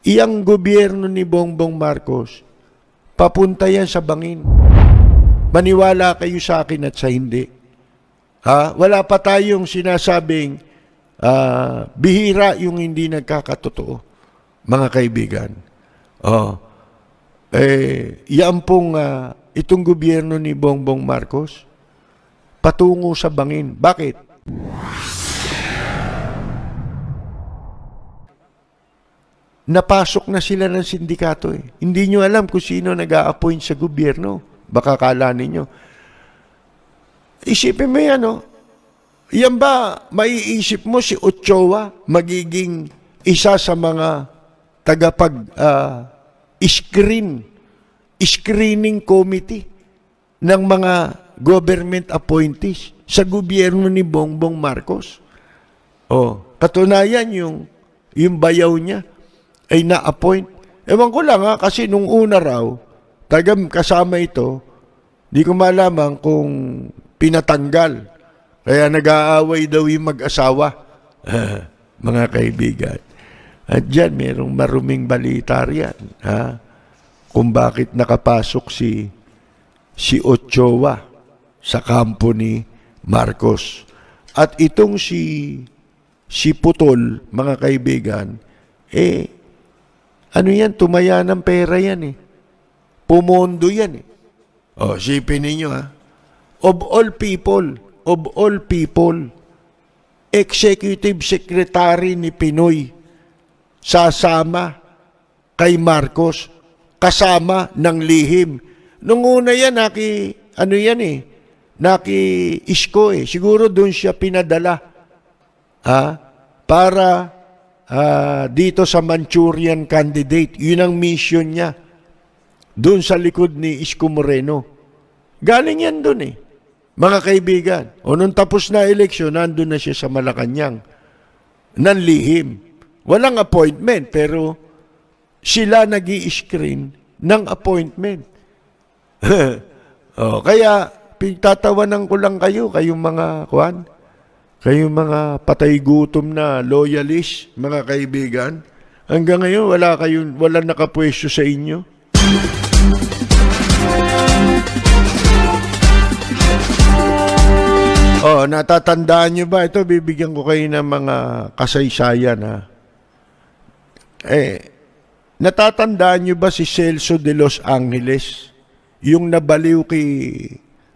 iyang gobyerno ni Bongbong Marcos, papunta yan sa bangin. Maniwala kayo sa akin at sa hindi. Wala pa tayong sinasabing bihira yung hindi nagkakatotoo, mga kaibigan. Yan pong itong gobyerno ni Bongbong Marcos, patungo sa bangin. Bakit? Napasok na sila ng sindikato eh. Hindi nyo alam kung sino nag-a-appoint sa gobyerno. Baka kala ninyo. Isipin mo yan, Yan ba, maiisip mo si Ochoa magiging isa sa mga screening committee ng mga government appointees sa gobyerno ni Bongbong Marcos? Katunayan yung bayaw niya ay na-appoint. Ewan ko lang kasi nung una raw, kasama ito, di ko malaman kung pinatanggal. Kaya nag-aaway daw yung mag-asawa. Mga kaibigan. At dyan, mayroong maruming balita riyan. Kung bakit nakapasok si Ochoa sa kampo ni Marcos. At itong si Putol, mga kaibigan, ano yan, tumaya ng pera yan eh. Pumondo yan eh. Sipin ninyo Of all people, executive secretary ni Pinoy, sasama kay Marcos, kasama ng lihim. Nung una yan, naki-isko eh. Siguro doon siya pinadala. Para dito sa Manchurian candidate. Yun ang mission niya. Doon sa likod ni Isko Moreno. Galing yan doon eh. Mga kaibigan. Nung tapos na eleksyon, nandun na siya sa Malacanang. Nanlihim. Walang appointment, pero sila nag-i-screen ng appointment. Kaya, pinagtatawanan ko lang kayong mga kayong mga patay gutom na loyalist, mga kaibigan. Hanggang ngayon, wala nakapwesto sa inyo. Natatandaan nyo ba? Ito, bibigyan ko kayo ng mga kasaysayan, natatandaan nyo ba si Celso de Los Angeles? Yung nabaliw kay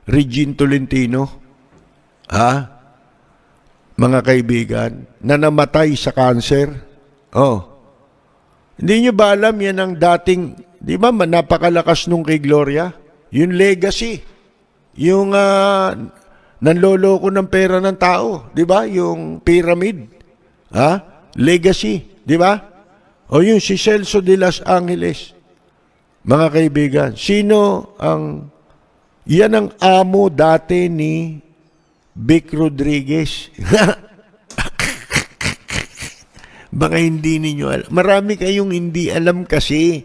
Regine Tolentino? Mga kaibigan, na namatay sa cancer? Hindi nyo ba alam yan ang dating, di ba, napakalakas nung kay Gloria? Yung legacy. Yung nanloloko ng pera ng tao, di ba? Yung pyramid. Legacy, di ba? Yung si Celso de Los Angeles. Mga kaibigan, yan ang amo dati ni Vic Rodriguez. Baka hindi ninyo alam. Marami kayong hindi alam kasi.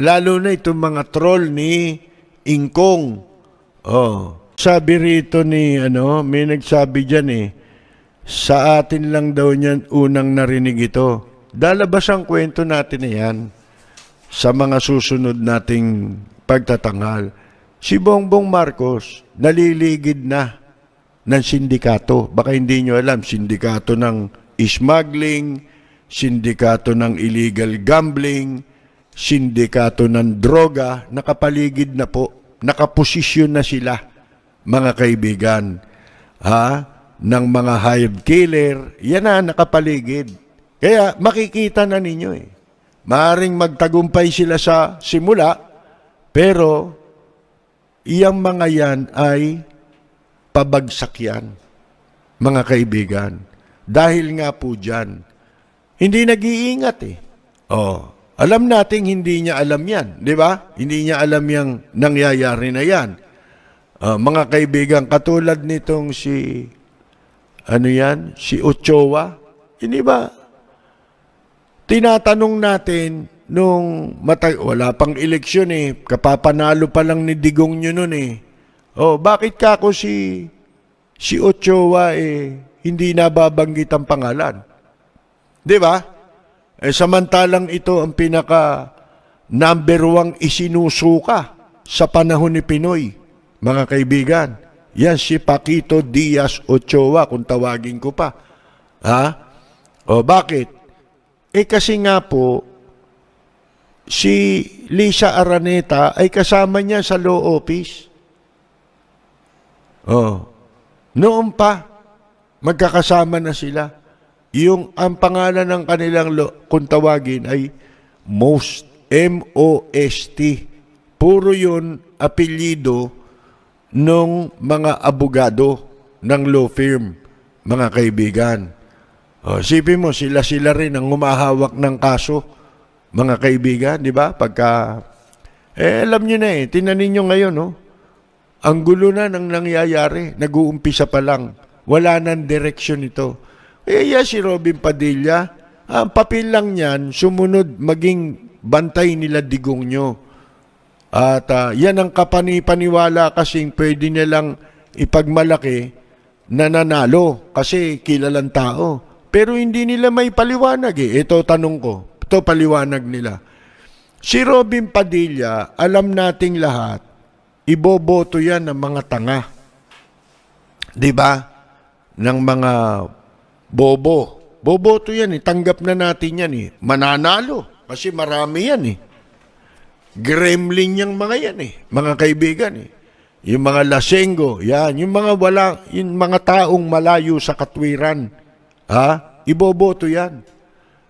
Lalo na itong mga troll ni Ingkong. Sabi rito may nagsabi dyan sa atin lang daw niyan unang narinig ito. Dalabas ang kwento natin na yan sa mga susunod nating pagtatanghal. Si Bongbong Marcos naliligid na ng sindikato. Baka hindi nyo alam, sindikato ng smuggling, sindikato ng illegal gambling, sindikato ng droga, nakapaligid na po, nakaposisyon na sila, mga kaibigan, ng mga hired killer, yan na, nakapaligid. Kaya makikita na ninyo Maaring magtagumpay sila sa simula, pero iyang mga yan ay pabagsak yan, mga kaibigan. Dahil nga po dyan, hindi nag-iingat alam nating hindi niya alam yan, di ba? Hindi niya alam yung nangyayari na yan. Mga kaibigan, katulad nitong si Ochoa, hindi ba? Tinatanong natin nung wala pang eleksyon kapapanalo pa lang ni Digong nyo nun bakit kako si Ochoa hindi nababanggit ang pangalan? Di ba? Samantalang ito ang pinaka number 1 isinusuka sa panahon ni Pinoy, mga kaibigan. Yan si Paquito Diaz Ochoa, kung tawagin ko pa. Ha? O bakit? Kasi nga po, si Lisa Araneta ay kasama niya sa law office. Noon pa, magkakasama na sila. Ang pangalan ng kanilang kung tawagin ay MOST, M-O-S-T. Puro yun apelyido ng mga abogado ng law firm, mga kaibigan. Sipin mo, sila rin ang humahawak ng kaso, mga kaibigan, di ba? Pagka, alam nyo na tinanin nyo ngayon, ang gulo na ng nangyayari, nag-uumpisa pa lang, wala nang direksyon ito. Kaya si Robin Padilla, ang papel lang niyan, sumunod maging bantay nila digong nyo. At yan ang kapani-paniwala kasing pwede nilang ipagmalaki na nanalo kasi kilalang tao. Pero hindi nila may paliwanag Ito tanong ko, ito paliwanag nila. Si Robin Padilla, alam nating lahat, iboboto yan ng mga tanga. Di ba? Ng mga bobo. Boboto yan tanggap na natin yan Mananalo kasi marami yan Gremlin yung mga yan mga kaibigan Yung mga lasenggo, yan, yung mga taong malayo sa katwiran. Iboboto yan.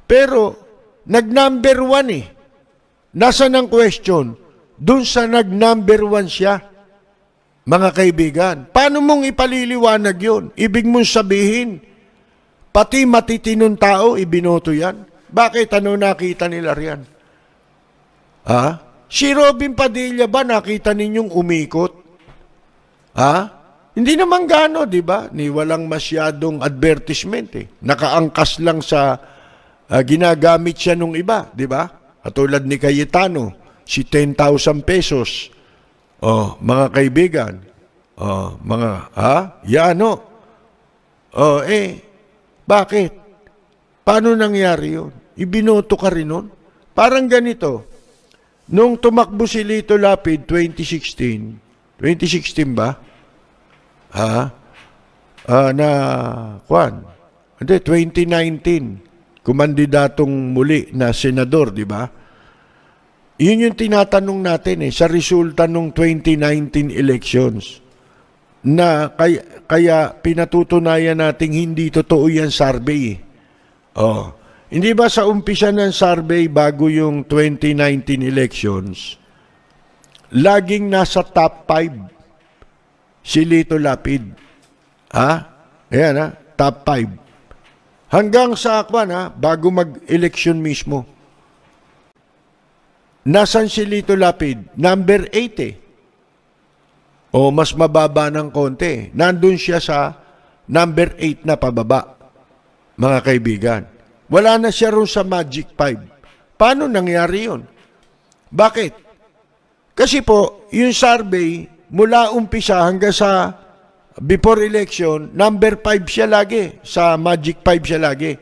Pero nag-number 1 Nasaan ang question? Doon sa nag-number 1 siya. Mga kaibigan, paano mong ipaliliwanag yun? Ibig mong sabihin, pati matitinong tao, ibinoto yan. Bakit? Ano nakita nila riyan? Si Robin Padilla ba nakita ninyong umikot? Hindi naman gano, di ba? Walang masyadong advertisement Nakaangkas lang sa ginagamit siya nung iba, di ba? Katulad ni Cayetano, si 10,000 pesos. Mga kaibigan. Bakit? Paano nangyari yun? Ibinoto ka rin nun? Parang ganito. Nung tumakbo si Lito Lapid 2016 ba? 2019, kumandidatong muli na senador, di ba? Yun yung tinatanong natin sa resulta ng 2019 elections na kaya pinatutunayan nating hindi totoo yan survey. Hindi ba sa umpisa ng survey bago yung 2019 elections, laging nasa top 5 si Lito Lapid. Ayan top 5. Hanggang sa bago mag-election mismo. Nasaan si Lito Lapid? Number 8 mas mababa ng konti. Nandun siya sa number 8 na pababa, mga kaibigan. Wala na siya rin sa Magic 5. Paano nangyari yun? Bakit? Kasi po, yung survey, mula umpisa hanggang sa before election, number 5 siya lagi. Sa Magic 5 siya lagi.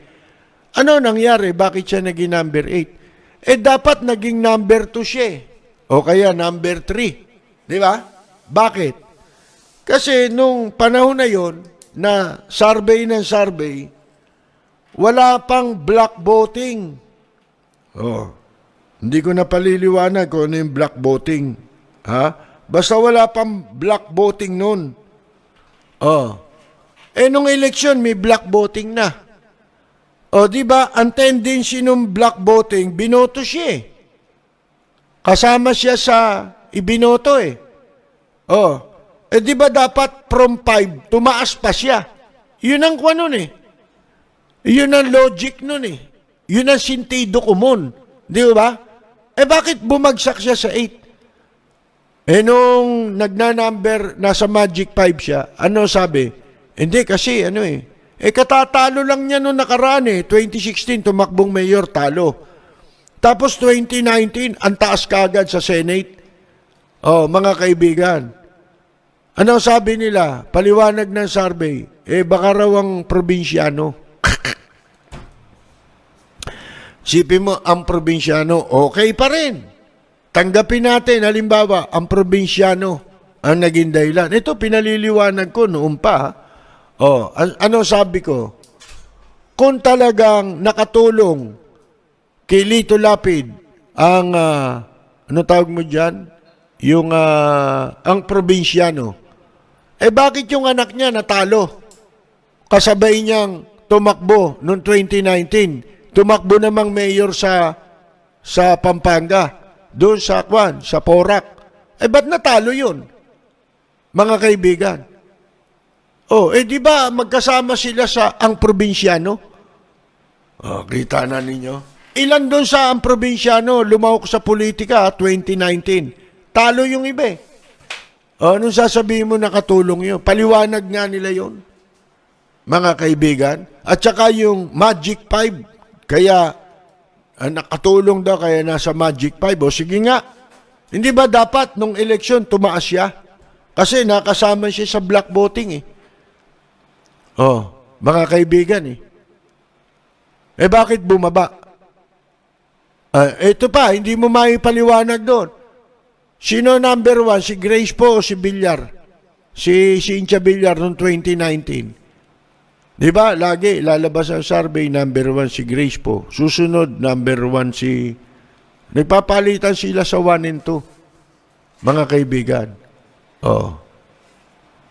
Ano nangyari? Bakit siya naging number 8? Dapat naging number 2 siya o kaya number 3. Di ba? Bakit? Kasi nung panahon na yon na survey ng survey, wala pang block voting. Hindi ko na paliliwanag kung ano yung block voting. Basta wala pang block voting noon. Nung election, may block voting na. Di ba, ang tendency ng block voting, binoto siya Kasama siya sa ibinoto di ba dapat from 5, tumaas pa siya. Yun ang kwa nun Yun ang logic nun Yun ang sentido común. Di ba? Bakit bumagsak siya sa 8? Nung nagnanumber, nasa Magic 5 siya, ano sabi? Hindi kasi, katatalo lang niya nung nakaraan 2016, tumakbong mayor, talo. Tapos 2019, ang taas kaagad sa Senate. Mga kaibigan. Ano sabi nila? Paliwanag ng survey. Baka raw ang probinsyano. Sipin mo, ang probinsyano, okay pa rin. Tanggapin natin, halimbawa, ang probinsyano ang naging dahilan. Ito, pinaliliwanag ko noon pa. Ano sabi ko? Kung talagang nakatulong kay Lito Lapid ang, ano tawag mo dyan? Yung, ang probinsyano. Bakit yung anak niya natalo? Kasabay niyang tumakbo noong 2019. Tumakbo namang mayor sa Pampanga. Doon sa Porac. Ba't natalo yun? Mga kaibigan. Di ba magkasama sila sa ang probinsyano? Kita na ninyo. Ilan doon sa ang probinsyano lumawak sa politika 2019? Talo yung iba eh. Anong sasabihin mo nakatulong yun? Paliwanag nga nila yun. Mga kaibigan. At saka yung Magic 5. Kaya nakatulong daw kaya nasa Magic 5. Sige nga. Hindi ba dapat nung eleksyon tumaas siya? Kasi nakasama siya sa black voting eh. Mga kaibigan eh. Bakit bumaba? Ito pa, hindi mo maipaliwanag doon. Sino number 1? Si Grace po o si Villar? Si Cynthia Villar noong 2019. Di ba? Lagi lalabas ang survey, number 1 si Grace po. Susunod, number 1 si... Nagpapalitan sila sa 1 and 2. Mga kaibigan.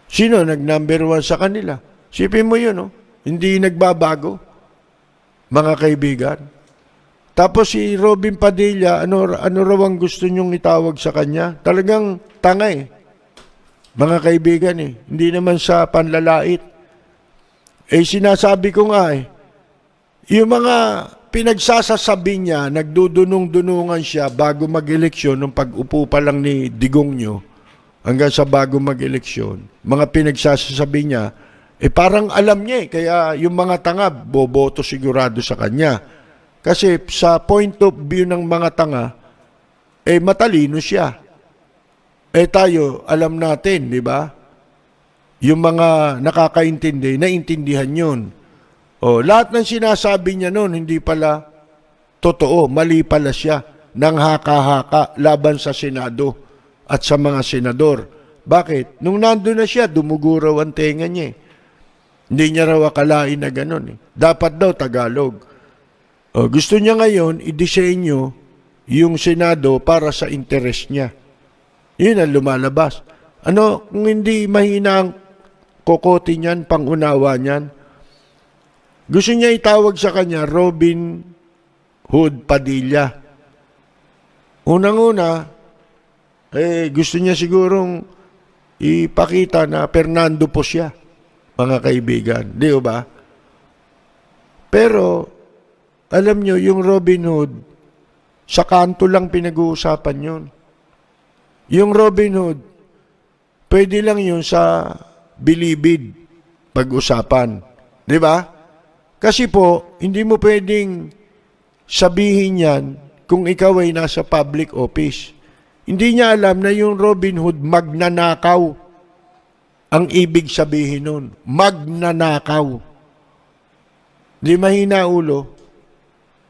Sino nag-number 1 sa kanila? Sipin mo yun, Hindi nagbabago. Mga kaibigan. Tapos si Robin Padilla, ano raw ang gusto nyong itawag sa kanya? Talagang tanga eh. Mga kaibigan eh. Hindi naman sa panlalait. Sinasabi ko nga eh. Yung mga pinagsasasabi niya, nagdudunong-dunungan siya bago mag-eleksyon, nung pag-upo pa lang ni Digong nyo, hanggang sa bago mag-eleksyon, mga pinagsasabi niya, parang alam niya eh. Kaya yung mga tanga, boboto sigurado sa kanya. Kasi sa point of view ng mga tanga, matalino siya. Tayo, alam natin, di ba? Yung mga nakakaintindi, naintindihan yun. Lahat ng sinasabi niya noon, hindi pala totoo, mali pala siya, nang haka-haka laban sa Senado at sa mga senador. Bakit? Nung nandun na siya, dumuguraw ang tenga niya eh. Hindi niya raw akalain na ganun eh. Dapat daw Tagalog. Gusto niya ngayon, i-disenyo yung Senado para sa interest niya. Yun ang lumalabas. Kung hindi mahina ang kokote niyan, pangunawa niyan, gusto niya itawag sa kanya Robin Hood Padilla. Unang-una, gusto niya sigurong ipakita na Fernando po siya, mga kaibigan. Di ba? Pero, alam nyo, yung Robin Hood, sa kanto lang pinag-uusapan yun. Yung Robin Hood, pwede lang yun sa bilibid pag-usapan. Di ba? Kasi po, hindi mo pwedeng sabihin yan kung ikaw ay nasa public office. Hindi niya alam na yung Robin Hood magnanakaw. Ang ibig sabihin nun, magnanakaw. Di mahina ulo.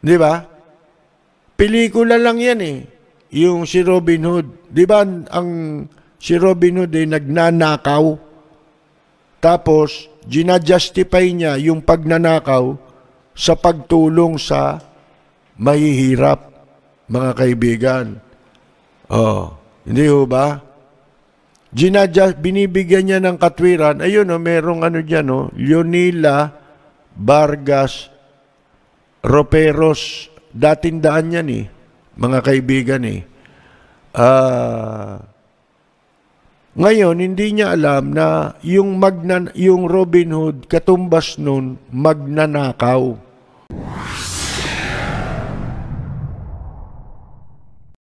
Di ba? Pelikula lang yan eh. Yung si Robin Hood. Di ba si Robin Hood ay nagnanakaw. Tapos, ginajustify niya yung pagnanakaw sa pagtulong sa mahihirap, mga kaibigan. Hindi ho ba? Binibigyan niya ng katwiran. Ayun merong dyan, Leonila Vargas Roperos. Dating daan yan eh, mga kaibigan eh. Ngayon, hindi niya alam na yung Robin Hood, katumbas nun, magnanakaw.